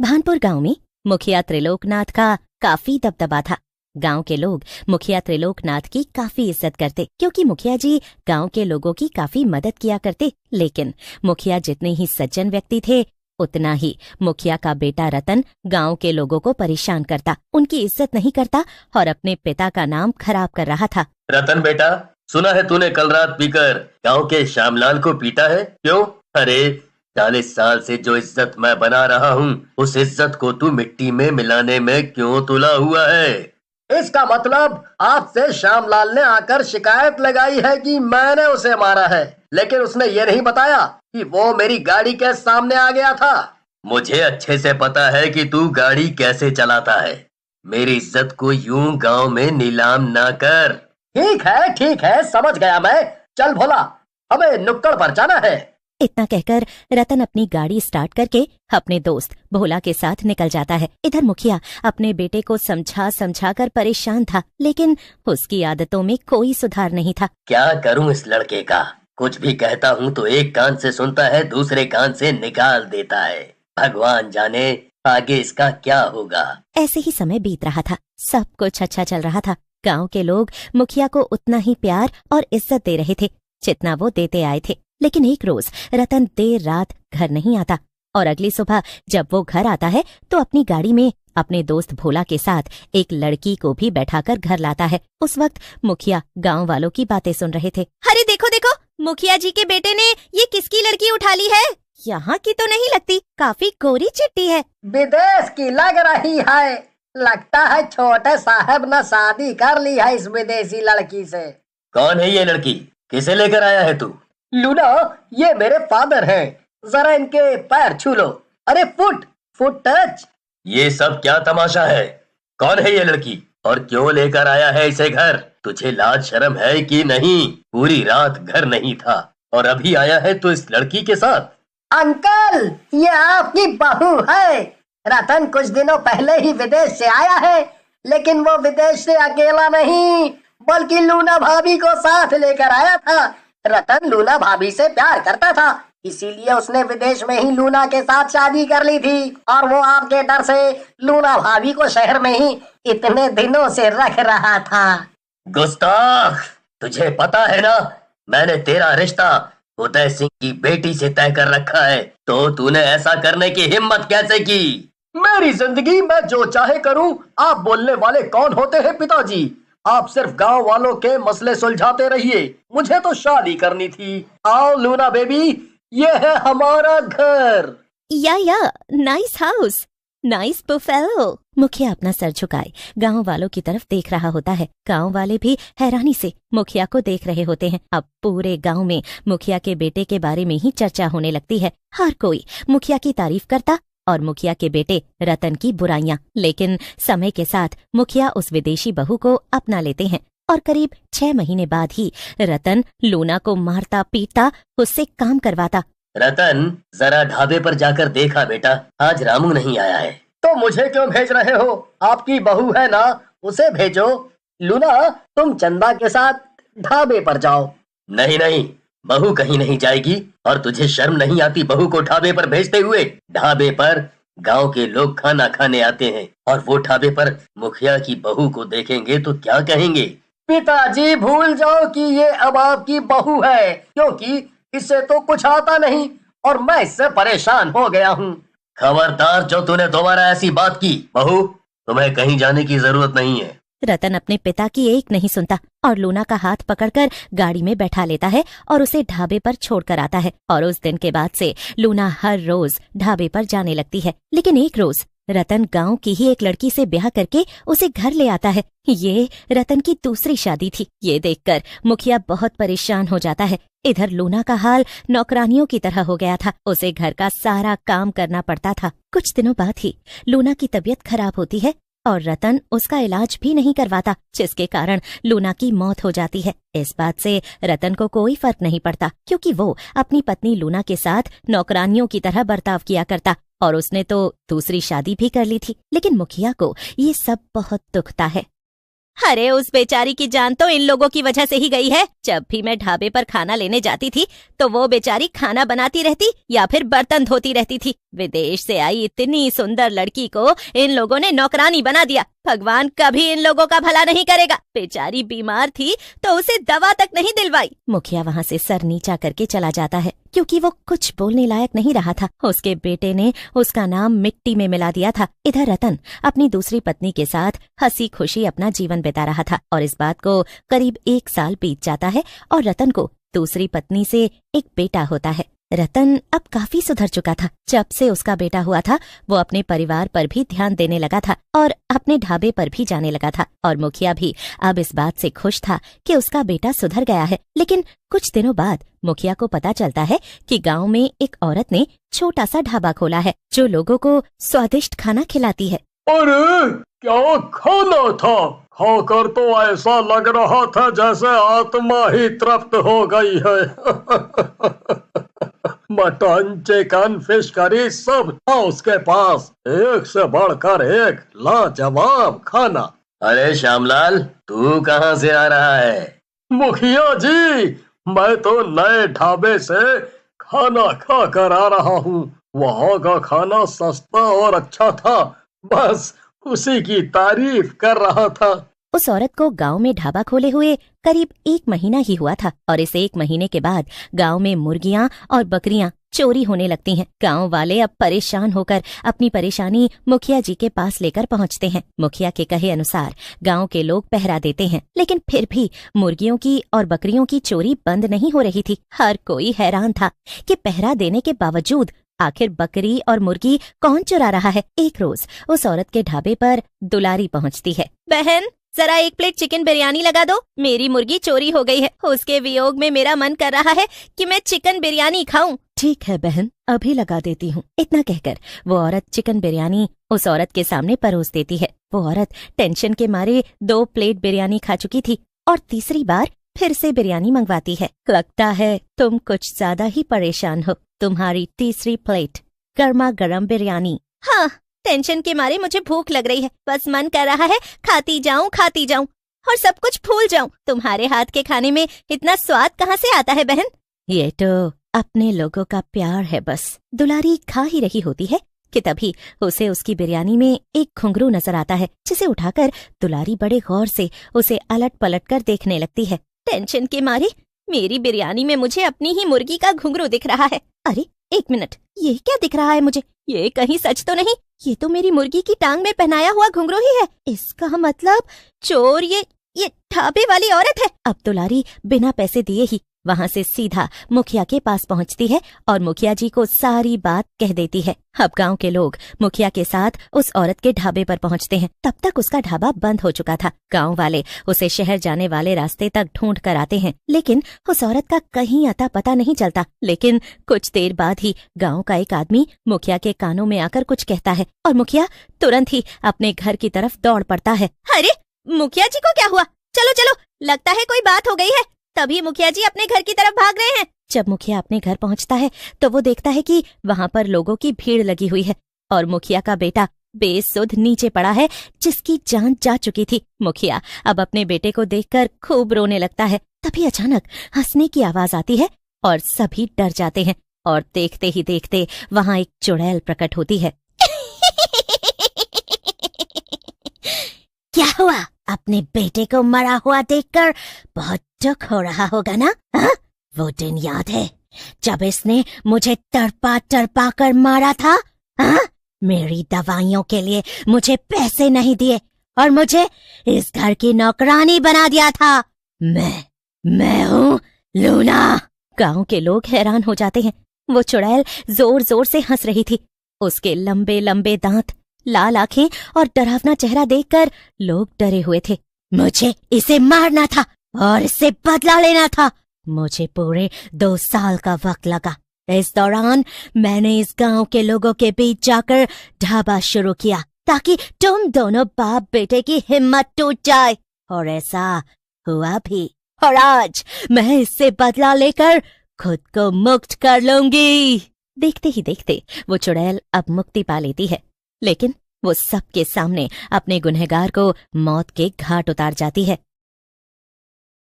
भानपुर गांव में मुखिया त्रिलोकनाथ का काफी दबदबा था। गांव के लोग मुखिया त्रिलोकनाथ की काफी इज्जत करते क्योंकि मुखिया जी गांव के लोगों की काफी मदद किया करते। लेकिन मुखिया जितने ही सज्जन व्यक्ति थे, उतना ही मुखिया का बेटा रतन गांव के लोगों को परेशान करता, उनकी इज्जत नहीं करता और अपने पिता का नाम खराब कर रहा था। रतन बेटा, सुना है तूने कल रात पीकर गांव के श्यामलाल को पीटा है? क्यों? अरे 40 साल से जो इज्जत मैं बना रहा हूँ, उस इज्जत को तू मिट्टी में मिलाने में क्यों तुला हुआ है? इसका मतलब आपसे श्यामलाल ने आकर शिकायत लगाई है कि मैंने उसे मारा है, लेकिन उसने ये नहीं बताया कि वो मेरी गाड़ी के सामने आ गया था। मुझे अच्छे से पता है कि तू गाड़ी कैसे चलाता है। मेरी इज्जत को यूं गांव में नीलाम ना कर। ठीक है, समझ गया मैं। चल भोला, हमें नुक्कड़ पर जाना है। इतना कहकर रतन अपनी गाड़ी स्टार्ट करके अपने दोस्त भोला के साथ निकल जाता है। इधर मुखिया अपने बेटे को समझा कर परेशान था, लेकिन उसकी आदतों में कोई सुधार नहीं था। क्या करूं इस लड़के का? कुछ भी कहता हूं तो एक कान से सुनता है, दूसरे कान से निकाल देता है। भगवान जाने आगे इसका क्या होगा। ऐसे ही समय बीत रहा था, सब कुछ अच्छा चल रहा था। गांव के लोग मुखिया को उतना ही प्यार और इज्जत दे रहे थे जितना वो देते आए थे। लेकिन एक रोज रतन देर रात घर नहीं आता और अगली सुबह जब वो घर आता है तो अपनी गाड़ी में अपने दोस्त भोला के साथ एक लड़की को भी बैठाकर घर लाता है। उस वक्त मुखिया गांव वालों की बातें सुन रहे थे। अरे देखो देखो, मुखिया जी के बेटे ने ये किसकी लड़की उठा ली है? यहाँ की तो नहीं लगती, काफी गोरी चिट्टी है। विदेश की लग रही है। लगता है छोटे साहब ने शादी कर ली है इस विदेशी लड़की से। कौन है ये लड़की? किसे लेकर आया है तू? लूना, ये मेरे फादर हैं। जरा इनके पैर छू लो। अरे फुट टच। ये सब क्या तमाशा है? कौन है ये लड़की और क्यों लेकर आया है इसे घर? तुझे लाज शर्म है कि नहीं? पूरी रात घर नहीं था और अभी आया है तो इस लड़की के साथ। अंकल, ये आपकी बहू है। रतन कुछ दिनों पहले ही विदेश से आया है, लेकिन वो विदेश से अकेला नहीं बल्कि लूना भाभी को साथ लेकर आया था। रतन लूना भाभी से प्यार करता था, इसीलिए उसने विदेश में ही लूना के साथ शादी कर ली थी और वो आपके डर से लूना भाभी को शहर में ही इतने दिनों से रख रहा था। गुस्ताख, तुझे पता है ना मैंने तेरा रिश्ता उदय सिंह की बेटी से तय कर रखा है, तो तूने ऐसा करने की हिम्मत कैसे की? मेरी जिंदगी मैं जो चाहे करूं। आप बोलने वाले कौन होते हैं पिताजी? आप सिर्फ गांव वालों के मसले सुलझाते रहिए। मुझे तो शादी करनी थी। आओ लूना बेबी, ये है हमारा घर। या नाइस हाउस, नाइस बुफेलो। मुखिया अपना सर झुकाए गांव वालों की तरफ देख रहा होता है। गांव वाले भी हैरानी से मुखिया को देख रहे होते हैं। अब पूरे गांव में मुखिया के बेटे के बारे में ही चर्चा होने लगती है। हर कोई मुखिया की तारीफ करता और मुखिया के बेटे रतन की बुराइयां। लेकिन समय के साथ मुखिया उस विदेशी बहू को अपना लेते हैं और करीब 6 महीने बाद ही रतन लूना को मारता पीटता उससे काम करवाता। रतन, जरा ढाबे पर जाकर देखा बेटा, आज रामू नहीं आया है। तो मुझे क्यों भेज रहे हो? आपकी बहू है ना, उसे भेजो। लूना, तुम चंदा के साथ ढाबे पर जाओ। नहीं, बहू कहीं नहीं जाएगी। और तुझे शर्म नहीं आती बहू को ढाबे पर भेजते हुए? ढाबे पर गांव के लोग खाना खाने आते हैं और वो ढाबे पर मुखिया की बहू को देखेंगे तो क्या कहेंगे? पिताजी, भूल जाओ कि ये अब आपकी बहू है, क्योंकि इससे तो कुछ आता नहीं और मैं इससे परेशान हो गया हूँ। खबरदार, जो तूने दोबारा ऐसी बात की। बहू, तुम्हें कहीं जाने की जरूरत नहीं है। रतन अपने पिता की एक नहीं सुनता और लूना का हाथ पकड़कर गाड़ी में बैठा लेता है और उसे ढाबे पर छोड़कर आता है। और उस दिन के बाद से लूना हर रोज ढाबे पर जाने लगती है। लेकिन एक रोज रतन गांव की ही एक लड़की से ब्याह करके उसे घर ले आता है। ये रतन की दूसरी शादी थी। ये देखकर मुखिया बहुत परेशान हो जाता है। इधर लूना का हाल नौकरानियों की तरह हो गया था, उसे घर का सारा काम करना पड़ता था। कुछ दिनों बाद ही लूना की तबीयत खराब होती है और रतन उसका इलाज भी नहीं करवाता, जिसके कारण लूना की मौत हो जाती है। इस बात से रतन को कोई फर्क नहीं पड़ता, क्योंकि वो अपनी पत्नी लूना के साथ नौकरानियों की तरह बर्ताव किया करता और उसने तो दूसरी शादी भी कर ली थी। लेकिन मुखिया को ये सब बहुत दुखता है। अरे उस बेचारी की जान तो इन लोगों की वजह से ही गई है। जब भी मैं ढाबे पर खाना लेने जाती थी तो वो बेचारी खाना बनाती रहती या फिर बर्तन धोती रहती थी। विदेश से आई इतनी सुंदर लड़की को इन लोगों ने नौकरानी बना दिया। भगवान कभी इन लोगों का भला नहीं करेगा। बेचारी बीमार थी तो उसे दवा तक नहीं दिलवाई। मुखिया वहाँ से सर नीचा करके चला जाता है क्योंकि वो कुछ बोलने लायक नहीं रहा था। उसके बेटे ने उसका नाम मिट्टी में मिला दिया था। इधर रतन अपनी दूसरी पत्नी के साथ हंसी खुशी अपना जीवन बिता रहा था और इस बात को करीब 1 साल बीत जाता है और रतन को दूसरी पत्नी से एक बेटा होता है। रतन अब काफी सुधर चुका था। जब से उसका बेटा हुआ था वो अपने परिवार पर भी ध्यान देने लगा था और अपने ढाबे पर भी जाने लगा था और मुखिया भी अब इस बात से खुश था कि उसका बेटा सुधर गया है। लेकिन कुछ दिनों बाद मुखिया को पता चलता है कि गांव में एक औरत ने छोटा सा ढाबा खोला है जो लोगों को स्वादिष्ट खाना खिलाती है। अरे क्या खाना था, खाकर तो ऐसा लग रहा था जैसे आत्मा ही तृप्त हो गई है। मटन, चिकन, फिश करी सब था उसके पास, एक से बढ़कर एक लाजवाब खाना। अरे श्यामलाल, तू कहाँ से आ रहा है? मुखिया जी, मैं तो नए ढाबे से खाना खा कर आ रहा हूँ। वहाँ का खाना सस्ता और अच्छा था, बस उसी की तारीफ कर रहा था। उस औरत को गांव में ढाबा खोले हुए करीब 1 महीना ही हुआ था और इस 1 महीने के बाद गांव में मुर्गियां और बकरियां चोरी होने लगती हैं। गांव वाले अब परेशान होकर अपनी परेशानी मुखिया जी के पास लेकर पहुंचते हैं। मुखिया के कहे अनुसार गांव के लोग पहरा देते हैं, लेकिन फिर भी मुर्गियों की और बकरियों की चोरी बंद नहीं हो रही थी। हर कोई हैरान था कि पहरा देने के बावजूद आखिर बकरी और मुर्गी कौन चुरा रहा है। एक रोज उस औरत के ढाबे पर दुलारी पहुंचती है। बहन, जरा 1 प्लेट चिकन बिरयानी लगा दो, मेरी मुर्गी चोरी हो गई है। उसके वियोग में मेरा मन कर रहा है कि मैं चिकन बिरयानी खाऊं। ठीक है बहन, अभी लगा देती हूँ। इतना कहकर वो औरत चिकन बिरयानी उस औरत के सामने परोस देती है। वो औरत टेंशन के मारे 2 प्लेट बिरयानी खा चुकी थी और तीसरी बार फिर से बिरयानी मंगवाती है। लगता है तुम कुछ ज्यादा ही परेशान हो। तुम्हारी तीसरी प्लेट गर्मा गर्म बिरयानी। हाँ, टेंशन के मारे मुझे भूख लग रही है, बस मन कर रहा है खाती जाऊं और सब कुछ भूल जाऊं। तुम्हारे हाथ के खाने में इतना स्वाद कहाँ से आता है बहन? ये तो अपने लोगों का प्यार है बस। दुलारी खा ही रही होती है कि तभी उसे उसकी बिरयानी में एक घुंघरू नजर आता है, जिसे उठाकर दुलारी बड़े गौर से उसे अलट पलट कर देखने लगती है। टेंशन के मारे मेरी बिरयानी में मुझे अपनी ही मुर्गी का घुंघरू दिख रहा है। अरे 1 मिनट, ये क्या दिख रहा है मुझे? ये कहीं सच तो नहीं? ये तो मेरी मुर्गी की टांग में पहनाया हुआ घुंघरू ही है। इसका मतलब चोर ये ढाबे वाली औरत है। अब दुलारी बिना पैसे दिए ही वहाँ से सीधा मुखिया के पास पहुँचती है और मुखिया जी को सारी बात कह देती है। अब गांव के लोग मुखिया के साथ उस औरत के ढाबे पर पहुँचते हैं। तब तक उसका ढाबा बंद हो चुका था। गांव वाले उसे शहर जाने वाले रास्ते तक ढूंढ कर आते हैं, लेकिन उस औरत का कहीं अता पता नहीं चलता। लेकिन कुछ देर बाद ही गांव का एक आदमी मुखिया के कानों में आकर कुछ कहता है और मुखिया तुरंत ही अपने घर की तरफ दौड़ पड़ता है। अरे मुखिया जी को क्या हुआ? चलो चलो, लगता है कोई बात हो गई है। तभी मुखिया जी अपने घर की तरफ भाग रहे हैं। जब मुखिया अपने घर पहुंचता है तो वो देखता है कि वहाँ पर लोगों की भीड़ लगी हुई है और मुखिया का बेटा बेसुध नीचे पड़ा है, जिसकी जान जा चुकी थी। मुखिया अब अपने बेटे को देखकर खूब रोने लगता है। तभी अचानक हंसने की आवाज आती है और सभी डर जाते हैं और देखते ही देखते वहाँ एक चुड़ैल प्रकट होती है। क्या हुआ? अपने बेटे को मरा हुआ देखकर बहुत दुख हो रहा होगा ना? हा? वो दिन याद है जब इसने मुझे तड़पा तड़पा कर मारा था? हा? मेरी दवाइयों के लिए मुझे पैसे नहीं दिए और मुझे इस घर की नौकरानी बना दिया था। मैं हूँ लूना। गांव के लोग हैरान हो जाते हैं। वो चुड़ैल जोर जोर से हंस रही थी। उसके लंबे लंबे दांत, लाल आंखें और डरावना चेहरा देखकर लोग डरे हुए थे। मुझे इसे मारना था और इससे बदला लेना था। मुझे पूरे 2 साल का वक्त लगा। इस दौरान मैंने इस गांव के लोगों के बीच जाकर ढाबा शुरू किया ताकि तुम दोनों बाप बेटे की हिम्मत टूट जाए, और ऐसा हुआ भी। और आज मैं इससे बदला लेकर खुद को मुक्त कर लूंगी। देखते ही देखते वो चुड़ैल अब मुक्ति पा लेती है, लेकिन वो सबके सामने अपने गुनहगार को मौत के घाट उतार जाती है।